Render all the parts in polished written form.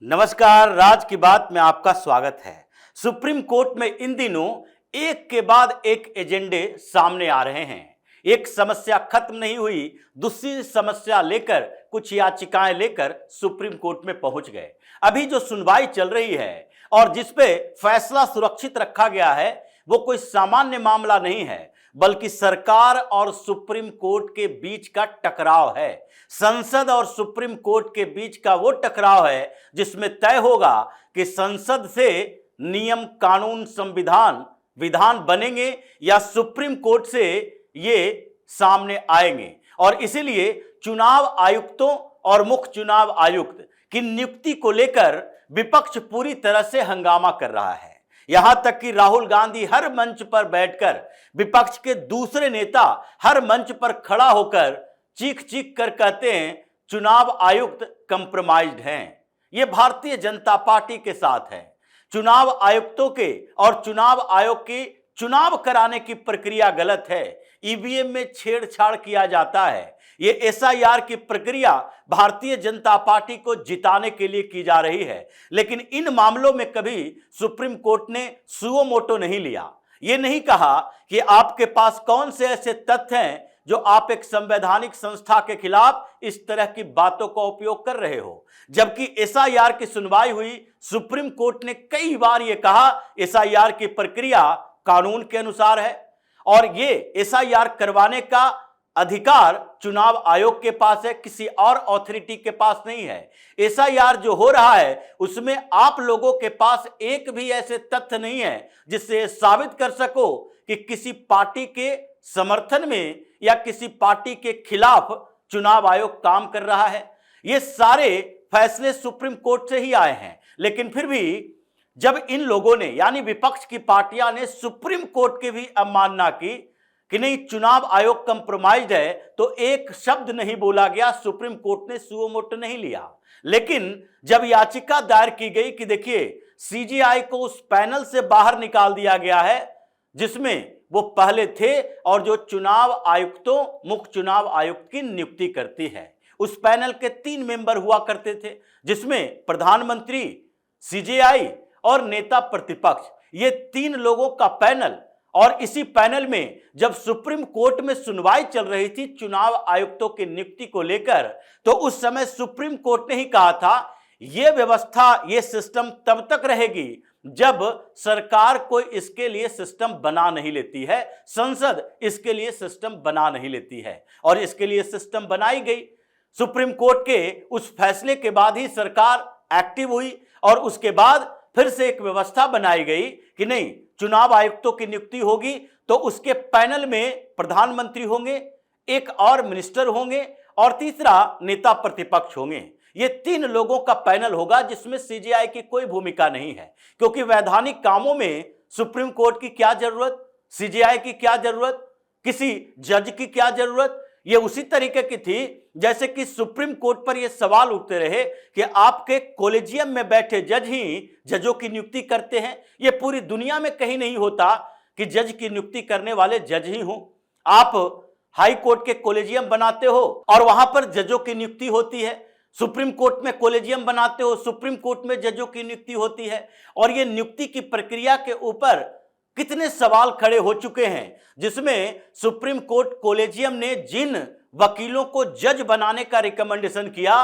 नमस्कार, राज की बात में आपका स्वागत है। सुप्रीम कोर्ट में इन दिनों एक के बाद एक एजेंडे सामने आ रहे हैं। एक समस्या खत्म नहीं हुई, दूसरी समस्या लेकर कुछ याचिकाएं लेकर सुप्रीम कोर्ट में पहुंच गए। अभी जो सुनवाई चल रही है और जिस पे फैसला सुरक्षित रखा गया है वो कोई सामान्य मामला नहीं है, बल्कि सरकार और सुप्रीम कोर्ट के बीच का टकराव है। संसद और सुप्रीम कोर्ट के बीच का वो टकराव है जिसमें तय होगा कि संसद से नियम, कानून, संविधान, विधान बनेंगे या सुप्रीम कोर्ट से ये सामने आएंगे। और इसीलिए चुनाव आयुक्तों और मुख्य चुनाव आयुक्त की नियुक्ति को लेकर विपक्ष पूरी तरह से हंगामा कर रहा है। यहां तक कि राहुल गांधी हर मंच पर बैठकर, विपक्ष के दूसरे नेता हर मंच पर खड़ा होकर चीख चीख कर कहते हैं चुनाव आयुक्त कंप्रोमाइज्ड हैं। यह भारतीय जनता पार्टी के साथ है। चुनाव आयुक्तों के और चुनाव आयोग की चुनाव कराने की प्रक्रिया गलत है। ईवीएम में छेड़छाड़ किया जाता है। ये एसआईआर की प्रक्रिया भारतीय जनता पार्टी को जिताने के लिए की जा रही है, लेकिन इन मामलों में कभी सुप्रीम कोर्ट ने सुओ मोटो नहीं लिया। ये नहीं कहा कि आपके पास कौन से ऐसे तथ्य हैं जो आप एक संवैधानिक संस्था के खिलाफ इस तरह की बातों का उपयोग कर रहे हो। जबकि एसआईआर की सुनवाई हुई, सुप्रीम कोर्ट ने कई बार यह कहा एसआईआर की प्रक्रिया कानून के अनुसार है और ये एसआईआर करवाने का अधिकार चुनाव आयोग के पास है, किसी और अथॉरिटी के पास नहीं है। एसआईआर जो हो रहा है उसमें आप लोगों के पास एक भी ऐसे तथ्य नहीं है जिससे साबित कर सको कि किसी पार्टी के समर्थन में या किसी पार्टी के खिलाफ चुनाव आयोग काम कर रहा है। ये सारे फैसले सुप्रीम कोर्ट से ही आए हैं, लेकिन फिर भी जब इन लोगों ने यानी विपक्ष की पार्टियां ने सुप्रीम कोर्ट की भी अवमानना की कि नहीं चुनाव आयोग कंप्रोमाइज्ड है, तो एक शब्द नहीं बोला गया, सुप्रीम कोर्ट ने सुओ मोटो नहीं लिया। लेकिन जब याचिका दायर की गई कि देखिए सीजेआई को उस पैनल से बाहर निकाल दिया गया है जिसमें वो पहले थे और जो चुनाव आयुक्तों, मुख्य चुनाव आयुक्त की नियुक्ति करती है, उस पैनल के 3 मेंबर हुआ करते थे जिसमें प्रधानमंत्री, सीजेआई और नेता प्रतिपक्ष, ये 3 लोगों का पैनल। और इसी पैनल में जब सुप्रीम कोर्ट में सुनवाई चल रही थी चुनाव आयुक्तों की नियुक्ति को लेकर, तो उस समय सुप्रीम कोर्ट ने ही कहा था यह व्यवस्था, यह सिस्टम तब तक रहेगी जब सरकार कोई इसके लिए सिस्टम बना नहीं लेती है, संसद इसके लिए सिस्टम बना नहीं लेती है। और इसके लिए सिस्टम बनाई गई। सुप्रीम कोर्ट के उस फैसले के बाद ही सरकार एक्टिव हुई और उसके बाद फिर से एक व्यवस्था बनाई गई कि नहीं चुनाव आयुक्तों की नियुक्ति होगी तो उसके पैनल में प्रधानमंत्री होंगे, एक और मिनिस्टर होंगे और तीसरा नेता प्रतिपक्ष होंगे। ये 3 लोगों का पैनल होगा जिसमें सीजेआई की कोई भूमिका नहीं है, क्योंकि वैधानिक कामों में सुप्रीम कोर्ट की क्या जरूरत, सीजेआई की क्या जरूरत, किसी जज की क्या जरूरत। ये उसी तरीके की थी जैसे कि सुप्रीम कोर्ट पर यह सवाल उठते रहे कि आपके कॉलेजियम में बैठे जज ही जजों की नियुक्ति करते हैं। यह पूरी दुनिया में कहीं नहीं होता कि जज की नियुक्ति करने वाले जज ही हों। आप हाई कोर्ट के कॉलेजियम बनाते हो और वहां पर जजों की नियुक्ति होती है, सुप्रीम कोर्ट में कॉलेजियम बनाते हो, सुप्रीम कोर्ट में जजों की नियुक्ति होती है। और यह नियुक्ति की प्रक्रिया के ऊपर कितने सवाल खड़े हो चुके हैं, जिसमें सुप्रीम कोर्ट कॉलेजियम ने जिन वकीलों को जज बनाने का रिकमेंडेशन किया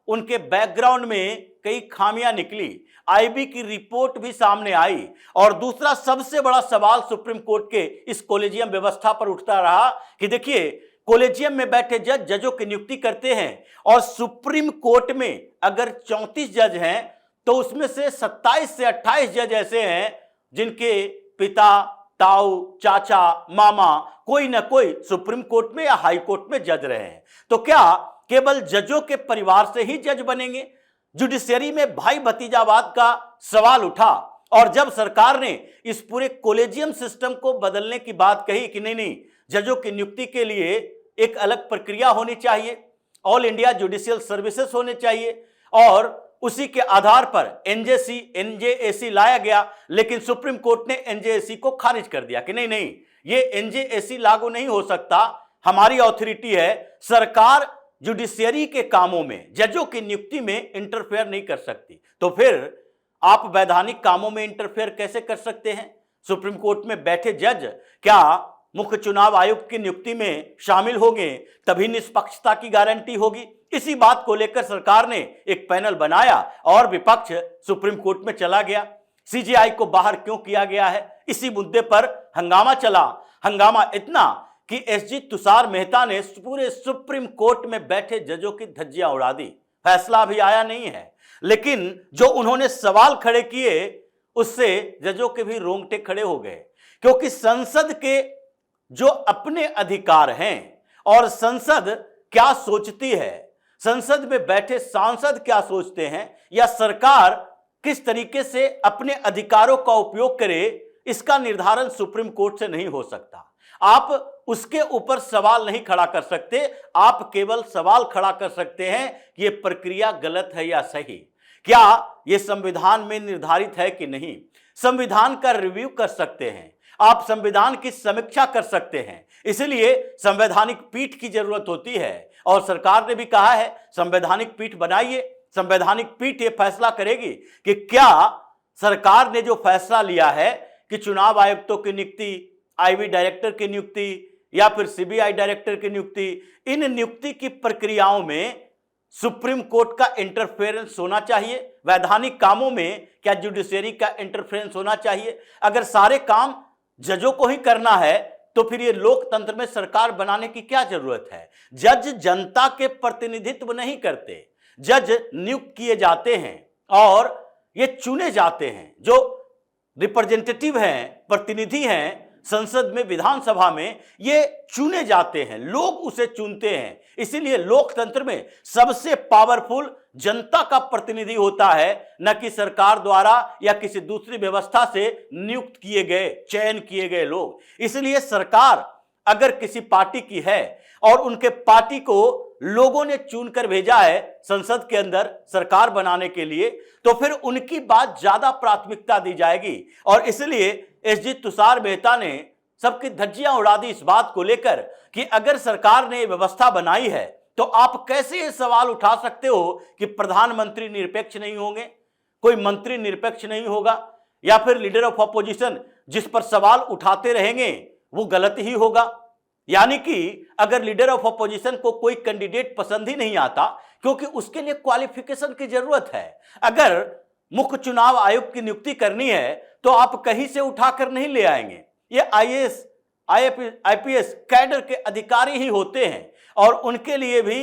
उनके बैकग्राउंड में कई खामियां निकली, आईबी की रिपोर्ट भी सामने आई। और दूसरा सबसे बड़ा सवाल सुप्रीम कोर्ट के इस कॉलेजियम व्यवस्था पर उठता रहा कि देखिए कॉलेजियम में बैठे जज जजों की नियुक्ति करते हैं और सुप्रीम कोर्ट में अगर 34 जज हैं तो उसमें से 27 से 28 जज ऐसे हैं जिनके पिता, ताऊ, चाचा, मामा कोई ना कोई सुप्रीम कोर्ट में या हाई कोर्ट में जज रहे हैं। तो क्या केवल जजों के परिवार से ही जज बनेंगे? जुडिशरी में भाई भतीजावाद का सवाल उठा और जब सरकार ने इस पूरे कॉलेजियम सिस्टम को बदलने की बात कही कि नहीं जजों की नियुक्ति के लिए एक अलग प्रक्रिया होनी चाहिए, ऑल इंडिया जुडिशियल सर्विसेज होने चाहिए और उसी के आधार पर एनजेएसी लाया गया, लेकिन सुप्रीम कोर्ट ने एनजेएसी को खारिज कर दिया कि नहीं ये एनजेएसी लागू नहीं हो सकता, हमारी अथॉरिटी है, सरकार जुडिशियरी के कामों में, जजों की नियुक्ति में इंटरफेयर नहीं कर सकती, तो फिर आप वैधानिक कामों में इंटरफेयर कैसे कर सकते हैं? सुप्रीम कोर्ट में बैठे जज क्या मुख्य चुनाव आयुक्त की नियुक्ति में शामिल होंगे? तभी निष्पक्षता की गारंटी होगी। इसी बात को लेकर सरकार ने एक पैनल बनाया और विपक्ष सुप्रीम कोर्ट में चला गया। सीजेआई को बाहर क्यों किया गया है, इसी मुद्दे पर हंगामा चला। हंगामा इतना कि एसजी तुषार मेहता ने पूरे सुप्रीम कोर्ट में बैठे जजों की धज्जियां उड़ा दी। फैसला अभी आया नहीं है, लेकिन जो उन्होंने सवाल खड़े किए उससे जजों के भी रोंगटे खड़े हो गए, क्योंकि संसद के जो अपने अधिकार हैं और संसद क्या सोचती है, संसद में बैठे सांसद क्या सोचते हैं, या सरकार किस तरीके से अपने अधिकारों का उपयोग करे, इसका निर्धारण सुप्रीम कोर्ट से नहीं हो सकता। आप उसके ऊपर सवाल नहीं खड़ा कर सकते, आप केवल सवाल खड़ा कर सकते हैं कि यह प्रक्रिया गलत है या सही, क्या यह संविधान में निर्धारित है कि नहीं। संविधान का रिव्यू कर सकते हैं, आप संविधान की समीक्षा कर सकते हैं, इसलिए संवैधानिक पीठ की जरूरत होती है। और सरकार ने भी कहा है संवैधानिक पीठ बनाइए। संवैधानिक पीठ यह फैसला करेगी कि क्या सरकार ने जो फैसला लिया है कि चुनाव आयुक्तों की नियुक्ति, आईबी डायरेक्टर की नियुक्ति या फिर सीबीआई डायरेक्टर की नियुक्ति, इन नियुक्ति की प्रक्रियाओं में सुप्रीम कोर्ट का इंटरफेरेंस होना चाहिए। वैधानिक कामों में क्या जुडिशियरी का इंटरफेरेंस होना चाहिए? अगर सारे काम जजों को ही करना है तो फिर ये लोकतंत्र में सरकार बनाने की क्या जरूरत है? जज जनता के प्रतिनिधित्व नहीं करते, जज नियुक्त किए जाते हैं और ये चुने जाते हैं। जो रिप्रेजेंटेटिव हैं, प्रतिनिधि हैं संसद में, विधानसभा में, ये चुने जाते हैं, लोग उसे चुनते हैं। इसीलिए लोकतंत्र में सबसे पावरफुल जनता का प्रतिनिधि होता है, न कि सरकार द्वारा या किसी दूसरी व्यवस्था से नियुक्त किए गए, चयन किए गए लोग। इसलिए सरकार अगर किसी पार्टी की है और उनके पार्टी को लोगों ने चुनकर भेजा है संसद के अंदर सरकार बनाने के लिए, तो फिर उनकी बात ज्यादा प्राथमिकता दी जाएगी। और इसलिए एसजी तुषार मेहता ने सबकी धज्जियां उड़ा दी इस बात को लेकर कि अगर सरकार ने व्यवस्था बनाई है तो आप कैसे ये सवाल उठा सकते हो कि प्रधानमंत्री निरपेक्ष नहीं होंगे, कोई मंत्री निरपेक्ष नहीं होगा, या फिर लीडर ऑफ अपोजिशन जिस पर सवाल उठाते रहेंगे वो गलत ही होगा। यानी कि अगर लीडर ऑफ अपोजिशन को कोई कैंडिडेट पसंद ही नहीं आता, क्योंकि उसके लिए क्वालिफिकेशन की जरूरत है। अगर मुख्य चुनाव आयुक्त की नियुक्ति करनी है तो आप कहीं से उठाकर नहीं ले आएंगे। ये आईएएस, आईपीएस कैडर के अधिकारी ही होते हैं और उनके लिए भी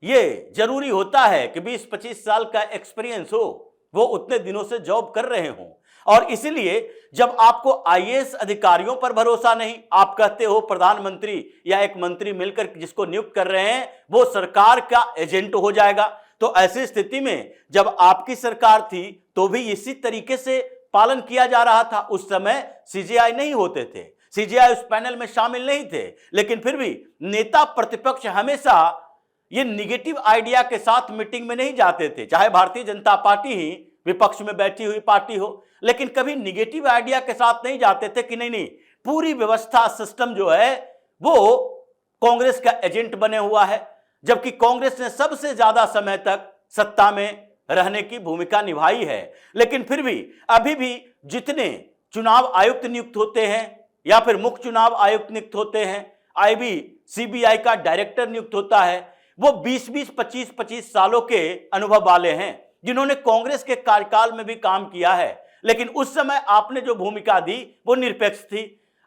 ये जरूरी होता है कि 20-25 साल का एक्सपीरियंस हो, वो उतने दिनों से जॉब कर रहे हों। और इसलिए जब आपको आईएएस अधिकारियों पर भरोसा नहीं, आप कहते हो प्रधानमंत्री या एक मंत्री मिलकर जिसको नियुक्त कर रहे हैं वो सरकार का एजेंट हो जाएगा, तो ऐसी स्थिति में जब आपकी सरकार थी तो भी इसी तरीके से पालन किया जा रहा था। उस समय सीजेआई नहीं होते थे, सीजेआई उस पैनल में शामिल नहीं थे, लेकिन फिर भी नेता प्रतिपक्ष हमेशा ये निगेटिव आइडिया के साथ मीटिंग में नहीं जाते थे, चाहे भारतीय जनता पार्टी ही विपक्ष में बैठी हुई पार्टी हो, लेकिन कभी निगेटिव आइडिया के साथ नहीं जाते थे कि नहीं पूरी व्यवस्था सिस्टम जो है वो कांग्रेस का एजेंट बने हुआ है। जबकि कांग्रेस ने सबसे ज्यादा समय तक सत्ता में रहने की भूमिका निभाई है, लेकिन फिर भी अभी भी जितने चुनाव आयुक्त नियुक्त होते हैं या फिर मुख्य चुनाव आयुक्त नियुक्त होते हैं, आईबी सीबीआई का डायरेक्टर नियुक्त होता है, वो 20-20, 25-25 सालों के अनुभव वाले हैं जिन्होंने कांग्रेस के कार्यकाल में भी काम किया है। लेकिन उस समय आपने जो भूमिका दी वो निरपेक्ष थी,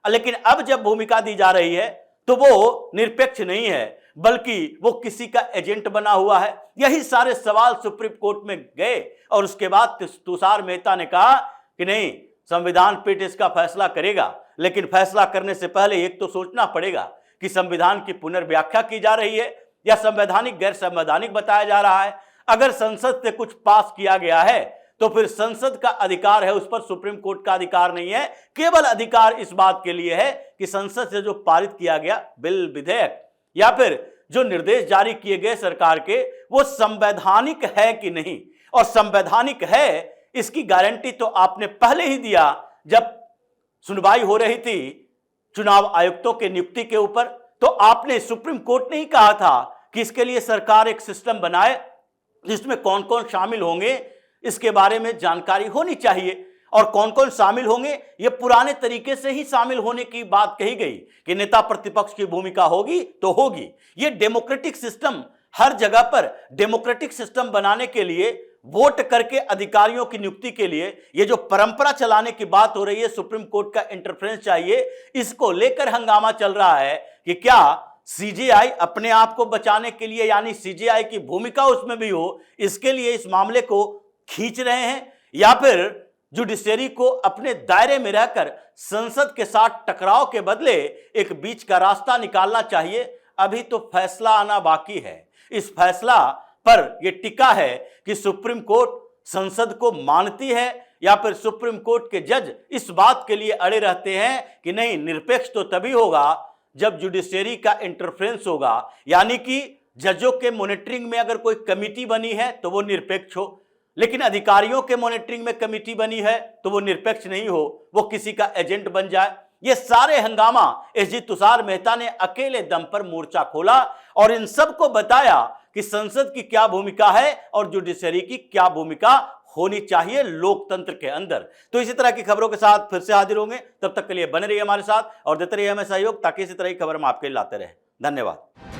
लेकिन अब जब भूमिका दी जा रही है तो वो निरपेक्ष नहीं है, बल्कि वो किसी का एजेंट बना हुआ है। यही सारे सवाल सुप्रीम कोर्ट में गए और उसके बाद तुषार मेहता ने कहा कि नहीं, संविधान पीठ इसका फैसला करेगा, लेकिन फैसला करने से पहले एक तो सोचना पड़ेगा कि संविधान की पुनर्व्याख्या की जा रही है या संवैधानिक गैर संवैधानिक बताया जा रहा है। अगर संसद से कुछ पास किया गया है तो फिर संसद का अधिकार है, उस पर सुप्रीम कोर्ट का अधिकार नहीं है। केवल अधिकार इस बात के लिए है कि संसद से जो पारित किया गया बिल, विधेयक या फिर जो निर्देश जारी किए गए सरकार के, वो संवैधानिक है कि नहीं। और संवैधानिक है इसकी गारंटी तो आपने पहले ही दिया जब सुनवाई हो रही थी चुनाव आयुक्तों के नियुक्ति के ऊपर। तो आपने, सुप्रीम कोर्ट ने ही कहा था कि इसके लिए सरकार एक सिस्टम बनाए जिसमें कौन कौन शामिल होंगे इसके बारे में जानकारी होनी चाहिए। और कौन कौन शामिल होंगे, ये पुराने तरीके से ही शामिल होने की बात कही गई कि नेता प्रतिपक्ष की भूमिका होगी तो होगी। ये डेमोक्रेटिक सिस्टम, हर जगह पर डेमोक्रेटिक सिस्टम बनाने के लिए वोट करके अधिकारियों की नियुक्ति के लिए ये जो परंपरा चलाने की बात हो रही है, सुप्रीम कोर्ट का इंटरफेरेंस चाहिए, इसको लेकर हंगामा चल रहा है कि क्या सीजेआई अपने आप को बचाने के लिए, यानी सीजेआई की भूमिका उसमें भी हो, इसके लिए इस मामले को खींच रहे हैं, या फिर जुडिशरी को अपने दायरे में रहकर संसद के साथ टकराव के बदले एक बीच का रास्ता निकालना चाहिए। अभी तो फैसला आना बाकी है। इस फैसला पर यह टिका है कि सुप्रीम कोर्ट संसद को मानती है या फिर सुप्रीम कोर्ट के जज इस बात के लिए अड़े रहते हैं कि नहीं, निरपेक्ष तो तभी होगा जब जुडिशरी का इंटरफेरेंस होगा, यानी कि जजों के मॉनिटरिंग में अगर कोई कमेटी बनी है तो वो निरपेक्ष हो, लेकिन अधिकारियों के मॉनिटरिंग में कमेटी बनी है तो वो निरपेक्ष नहीं हो, वो किसी का एजेंट बन जाए। ये सारे हंगामा एसजी तुषार मेहता ने अकेले दम पर मोर्चा खोला और इन सब को बताया कि संसद की क्या भूमिका है और जुडिशरी की क्या भूमिका होनी चाहिए लोकतंत्र के अंदर। तो इसी तरह की खबरों के साथ फिर से हाजिर होंगे, तब तक के लिए बने रहिए हमारे साथ और देते रहिए हमें सहयोग, ताकि इसी तरह की खबर हम आपके लिए लाते रहे। धन्यवाद।